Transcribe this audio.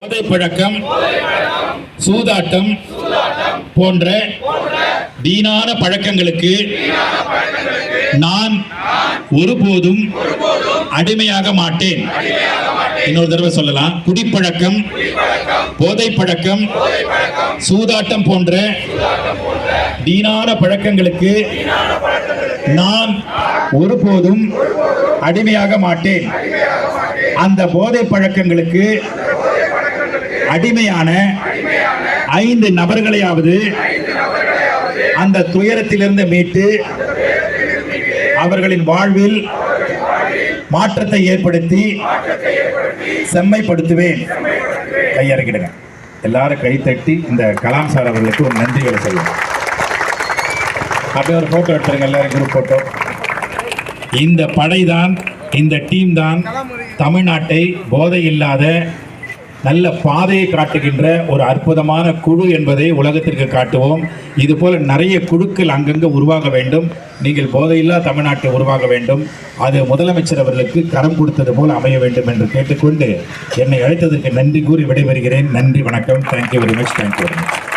போதை பழக்கம், சூதாட்டம் போன்ற வீணான பழக்கங்களுக்கு நான் ஒருபோதும் அடிமையாக மாட்டேன். இன்னொரு தடவை சொல்லலாம். குடிப்பழக்கம், போதை பழக்கம், சூதாட்டம் போன்ற வீணான பழக்கங்களுக்கு நான் ஒருபோதும் அடிமையாக மாட்டேன். அந்த போதை பழக்கங்களுக்கு அடிமையான 5 நபர்களையாவது அந்த துயரத்திலிருந்து மீட்டு அவர்களின் வாழ்வில் மாற்றத்தை ஏற்படுத்தி செம்மைப்படுத்துவேன். கையறக்கிடுங்க. எல்லாரும் கைத்தட்டி இந்த கலாம் சார் அவர்களுக்கு ஒரு நன்றிகளை சொல்லுங்க. அப்படியே ஒரு போட்டோ எடுத்துருங்க. எல்லாரும் குரூப் போட்டோ. இந்த படைதான், இந்த டீம் தான் தமிழ்நாட்டை போதை இல்லாத நல்ல பாதையை காட்டுகின்ற ஒரு அற்புதமான குழு என்பதை உலகத்திற்கு காட்டுவோம். இது போல நிறைய குழுக்கள் அங்கங்கே உருவாக வேண்டும். நீங்கள் போதையில்லா தமிழ்நாட்டை உருவாக வேண்டும். அது முதலமைச்சர் அவர்களுக்கு கரம் கொடுத்தது போல் அமைய வேண்டும் என்று கேட்டுக்கொண்டு என்னை அழைத்ததற்கு நன்றி கூறி விடைபெறுகிறேன். நன்றி, வணக்கம். Thank you very much. Thank you very much.